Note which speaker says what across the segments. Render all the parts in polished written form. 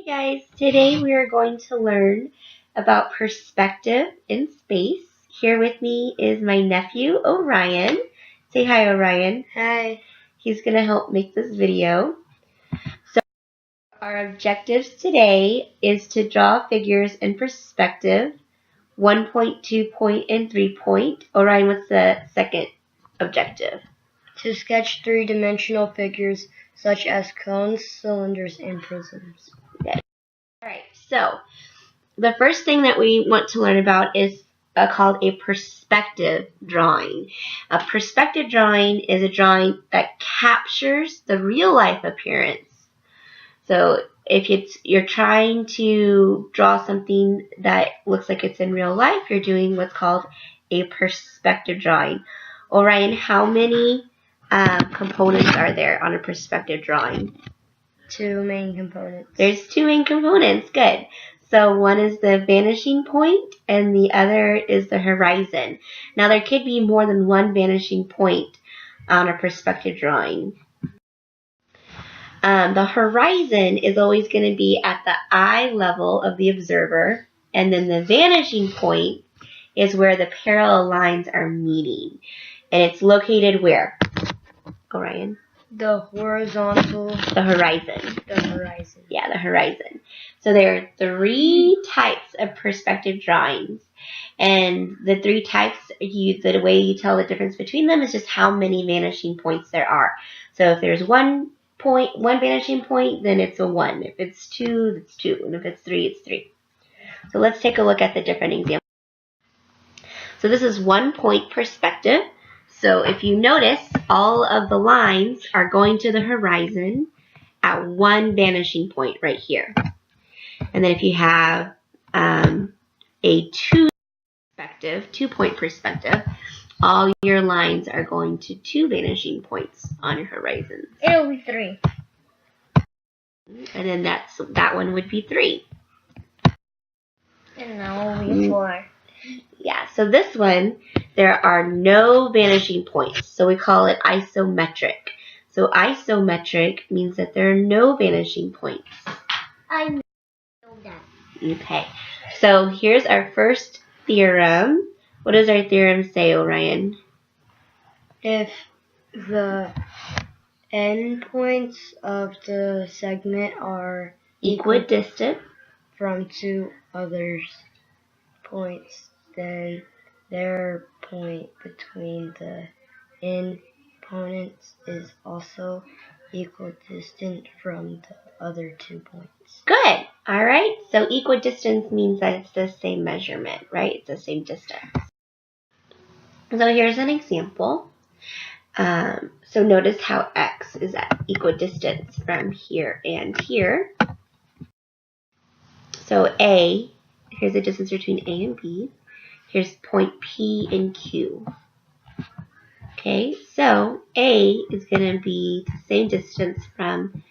Speaker 1: Hey guys, today we are going to learn about perspective in space. Here with me is my nephew, Orion. Say hi, Orion.
Speaker 2: Hi.
Speaker 1: He's going to help make this video. So our objectives today is to draw figures in perspective, 1 point, 2 point, and 3 point. Orion, what's the second objective?
Speaker 2: To sketch three-dimensional figures such as cones, cylinders, and prisms.
Speaker 1: Okay. Alright, so the first thing that we want to learn about is called a perspective drawing. A perspective drawing is a drawing that captures the real life appearance. So if you're trying to draw something that looks like it's in real life, you're doing what's called a perspective drawing. Orion, how many components are there on a perspective drawing?
Speaker 2: Two main components.
Speaker 1: There's two main components. Good. So one is the vanishing point and the other is the horizon. Now there could be more than one vanishing point on a perspective drawing. The horizon is always going to be at the eye level of the observer, and then the vanishing point is where the parallel lines are meeting. And it's located where? Orion?
Speaker 2: The horizontal.
Speaker 1: The horizon.
Speaker 2: The horizon.
Speaker 1: Yeah, the horizon. So there are three types of perspective drawings. And the three types, the way you tell the difference between them is just how many vanishing points there are. So if there's one vanishing point, then it's a 1. If it's 2, it's 2. And if it's 3, it's 3. So let's take a look at the different examples. So this is 1 point perspective. So if you notice, all of the lines are going to the horizon at one vanishing point right here. And then if you have a 2 point perspective, all your lines are going to 2 vanishing points on your horizon.
Speaker 2: It'll be 3.
Speaker 1: And then that one would be 3.
Speaker 2: And now will be 4.
Speaker 1: Yeah, so this one, there are no vanishing points. So we call it isometric. So isometric means that there are no vanishing points.
Speaker 2: I know that.
Speaker 1: Okay, so here's our first theorem. What does our theorem say, Orion?
Speaker 2: If the endpoints of the segment are
Speaker 1: Equidistant
Speaker 2: from two other points, then their point between the endpoints is also equidistant from the other 2 points.
Speaker 1: Good. All right. So equidistance means that it's the same measurement, right? It's the same distance. So here's an example. So notice how x is at equidistance from here and here. So A, here's the distance between A and B. Here's point P and Q. Okay, so A is going to be the same distance from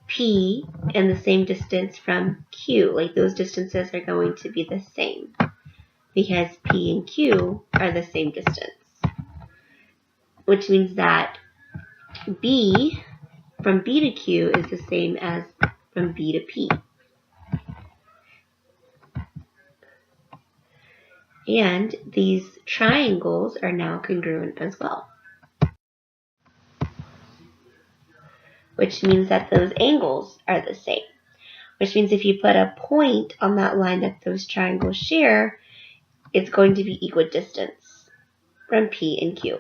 Speaker 1: P and the same distance from Q. Like those distances are going to be the same because P and Q are the same distance. Which means that B from B to Q is the same as from B to P. And these triangles are now congruent as well. Which means that those angles are the same. Which means if you put a point on that line that those triangles share, it's going to be equidistance from P and Q.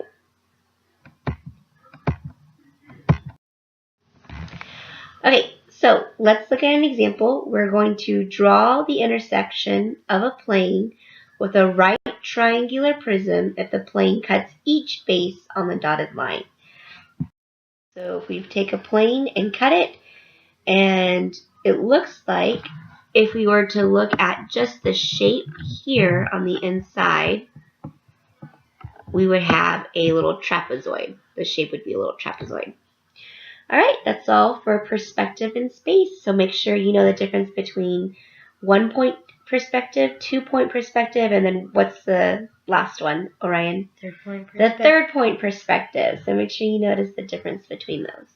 Speaker 1: Okay, so let's look at an example. We're going to draw the intersection of a plane with a right triangular prism if the plane cuts each base on the dotted line. So if we take a plane and cut it, and it looks like if we were to look at just the shape here on the inside, we would have a little trapezoid. The shape would be a little trapezoid. All right, that's all for perspective in space. So make sure you know the difference between 1 point perspective, 2 point perspective, and then what's the last one, Orion?
Speaker 2: Third point perspective.
Speaker 1: The 3rd point perspective. So make sure you notice the difference between those.